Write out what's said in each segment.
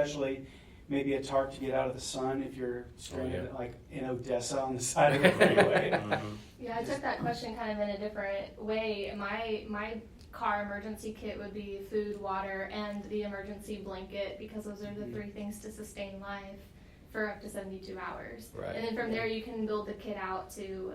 especially maybe a tarp to get out of the sun if you're stranded like in Odessa on the side of the freeway. Yeah, I took that question kind of in a different way. My car emergency kit would be food, water, and the emergency blanket, because those are the three things to sustain life for up to 72 hours. Right. And then from there you can build the kit out to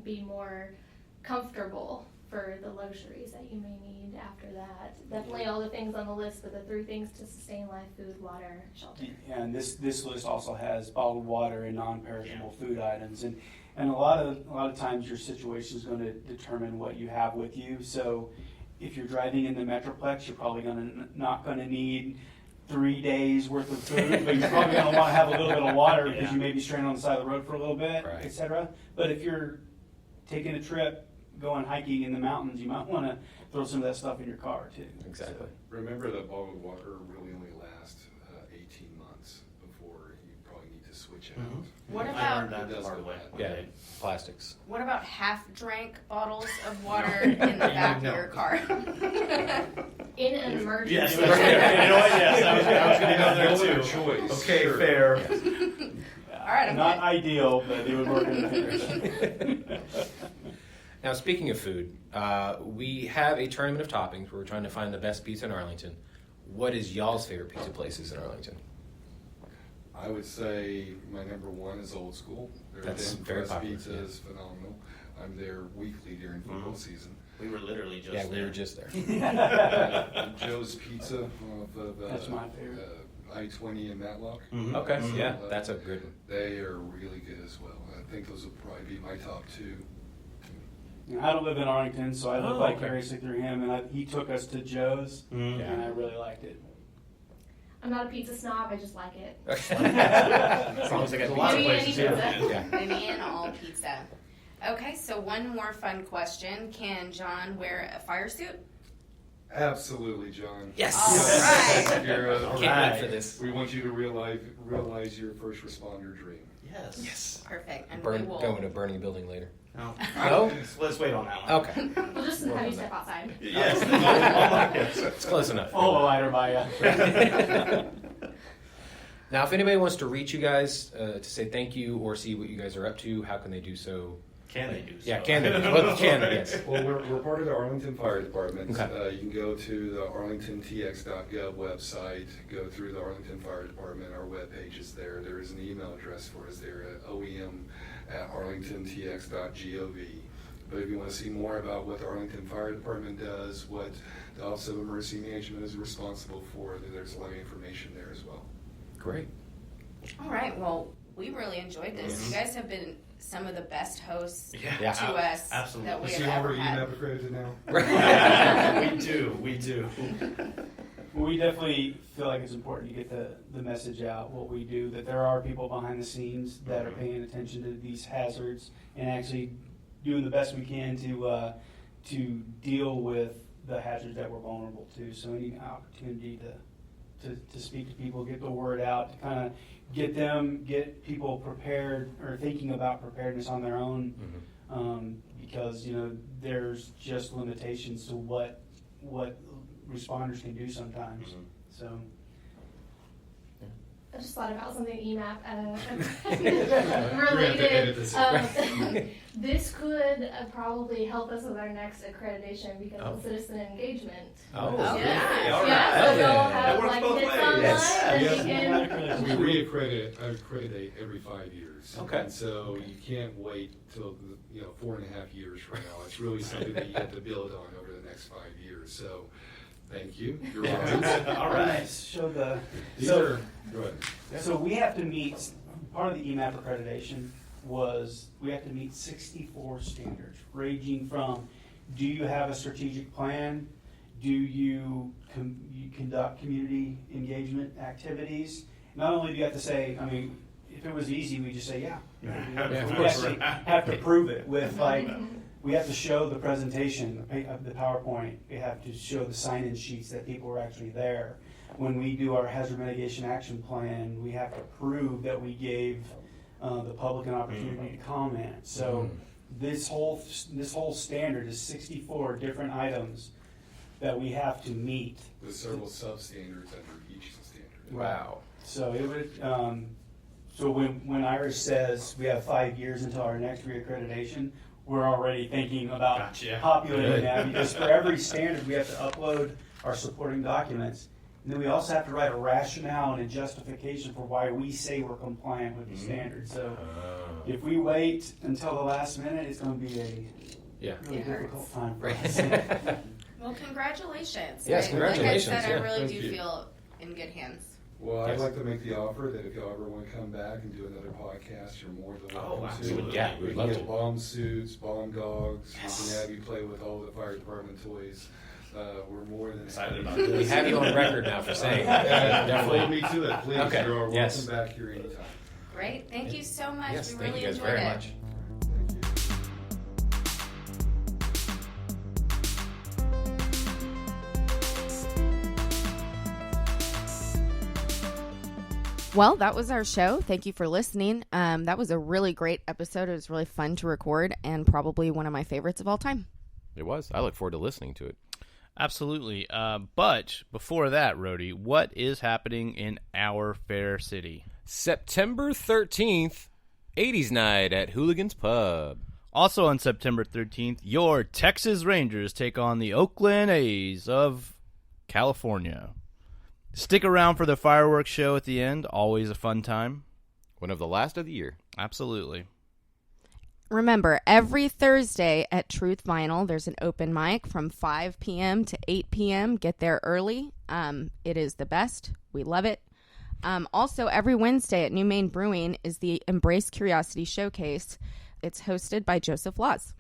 be more comfortable for the luxuries that you may need after that. Definitely all the things on the list, but the three things to sustain life: food, water, shelter. Yeah, and this list also has bottled water and non-perishable food items, and a lot of times your situation is going to determine what you have with you. So if you're driving in the Metroplex, you're probably not going to need 3 days worth of food, but you're probably going to want to have a little bit of water because you may be stranded on the side of the road for a little bit, etc. But if you're taking a trip, going hiking in the mountains, you might want to throw some of that stuff in your car too. Exactly. So, Remember that bottled water really only lasts 18 months before you probably need to switch it out. What It about does hard go way. bad. Yeah, plastics. what about half-drank bottles of water in the back of your car? In an emergency. Yes, you know what? Yes, I was going to go there too. Choice. Okay, Sure. fair. All right, I'm not good. ideal, but it would work in the finish. Now, speaking of food, we have a Tournament of Toppings where we're trying to find the best pizza in Arlington. What is y'all's favorite pizza places in Arlington? I would say my number one is Old School. Their That's thin very crust popular, pizza yeah. is phenomenal. I'm there weekly during football season. We were literally just Yeah, there. we were just there. Joe's Pizza off of That's my favorite. I-20 in Matlock. Okay, yeah, that's a good one. They are really good as well. I think those will probably be my top two. I don't live in Arlington, so I live vicariously through him, and he took us to Joe's, and I really liked it. I'm not a pizza snob, I just like it. As long as I There's a got lot of Maybe any places. Yeah. pizza. Yeah. Any and all pizza. Okay, so one more fun question. Can John wear a fire suit? Absolutely, John. Yes. All right. You're, Can't wait for this. We want you to realize your first responder dream. Yes. Yes. Perfect. And Go we will. into burning a building later. No. No? Let's wait on that one. Okay. We'll just have you step outside. Yes. Oh my goodness. It's close enough. Follow the lighter by you. Now, if anybody wants to reach you guys to say thank you or see what you guys are up to, how can they do so? Can they do so? Yeah, can they? Well, can they, yes. Well, we're part of the Arlington Fire Department. Okay. You can go to the arlingtontx.gov website, go through the Arlington Fire Department. Our webpage is there. There is an email address for us there at oem@arlingtontx.gov. But if you want to see more about what the Arlington Fire Department does, what the Office of Emergency Management is responsible for, there's a lot of information there as well. Great. All right. Well, we really enjoyed this. You guys have been some of the best hosts Yeah. to us Absolutely. that we See have how we're ever had. EMAP accredited now? We do. We definitely feel like it's important to get the message out, what we do, that there are people behind the scenes that are paying attention to these hazards and actually doing the best we can to deal with the hazards that we're vulnerable to. So any opportunity to speak to people, get the word out, to kind of get people prepared or thinking about preparedness on their own, because there's just limitations to what responders can do sometimes. So. I just thought about something EMAP We're gonna have to edit this. This could probably help us with our next accreditation because of citizen engagement. Oh, Oh, good. yeah. All right. Yeah, so Yeah. they'll That have works like both hits ways. online Yes. and Yes. we can. We accreditate every 5 years. Okay. And so you can't wait till 4.5 years from now. It's really something that you have to build on over the next 5 years. So thank you. You're welcome. All right. Show the. These So, are, go ahead. so we have to meet. Part of the EMAP accreditation was we have to meet 64 standards, ranging from: do you have a strategic plan? Do you conduct community engagement activities? Not only do you have to say, I mean, if it was easy, we'd just say, yeah. We actually have to prove it with, like, we have to show the presentation, the PowerPoint. We have to show the sign-in sheets that people were actually there. When we do our hazard mitigation action plan, we have to prove that we gave the public an opportunity to comment. So this whole standard is 64 different items that we have to meet. There's several sub-standards under each standard. Wow. So it would, so when Irish says we have 5 years until our next reaccreditation, we're already thinking about Gotcha. populating Good. that, because for every standard, we have to upload our supporting documents. And then we also have to write a rationale and a justification for why we say we're compliant with the standard. So if we wait until the last minute, it's going to be a Yeah. really It hurts. difficult time for Right. us. Well, congratulations. Yes, congratulations. Like I said, Yeah. I really Thank do you. feel in good hands. Well, I'd Yes. like to make the offer that if y'all ever want to come back and do another podcast, you're more than welcome to. absolutely. Yeah, we'd We love can to. get bomb suits, bomb dogs. Yes. We can have you play with all the fire department toys. We're more than Excited about We this. have you on record now for saying that. Definitely. Definitely. Hold me to it, please. Okay, You're welcome yes. back here anytime. Great. Thank you so much. Yes, we thank really you guys enjoyed very it. much. Thank you. Well, that was our show. Thank you for listening. That was a really great episode. It was really fun to record and probably one of my favorites of all time. It was. I look forward to listening to it. Absolutely. But before that, Rhodey, what is happening in our fair city? September 13th, 80s night at Hooligans Pub. Also on September 13th, your Texas Rangers take on the Oakland A's of California. Stick around for the fireworks show at the end. Always a fun time. One of the last of the year. Absolutely. Remember, every Thursday at Truth Vinyl, there's an open mic from 5 p.m. to 8 p.m. Get there early. It is the best. We love it. Also, every Wednesday at New Maine Brewing is the Embrace Curiosity Showcase. It's hosted by Joseph Laws.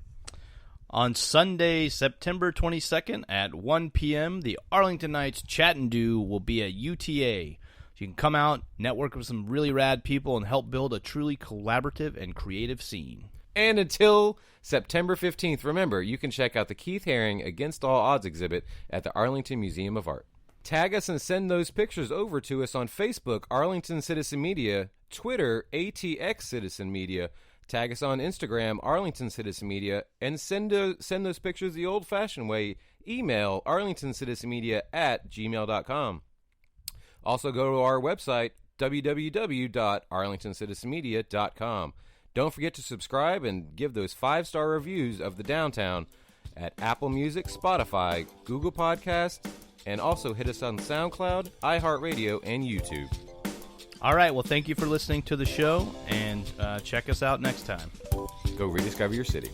On Sunday, September 22nd at 1 p.m., the Arlington Knights Chat and Do will be at UTA. You can come out, network with some really rad people, and help build a truly collaborative and creative scene. And until September 15th, remember, you can check out the Keith Haring Against All Odds exhibit at the Arlington Museum of Art. Tag us and send those pictures over to us on Facebook, Arlington Citizen Media, Twitter, ATX Citizen Media. Tag us on Instagram, Arlington Citizen Media, and send those pictures the old-fashioned way. Email arlingtoncitizenmedia@gmail.com. Also go to our website, www.arlingtoncitizenmedia.com. Don't forget to subscribe and give those 5-star reviews of the Downtown at Apple Music, Spotify, Google Podcasts, and also hit us on SoundCloud, iHeartRadio, and YouTube. All right, well, thank you for listening to the show, and check us out next time. Go rediscover your city.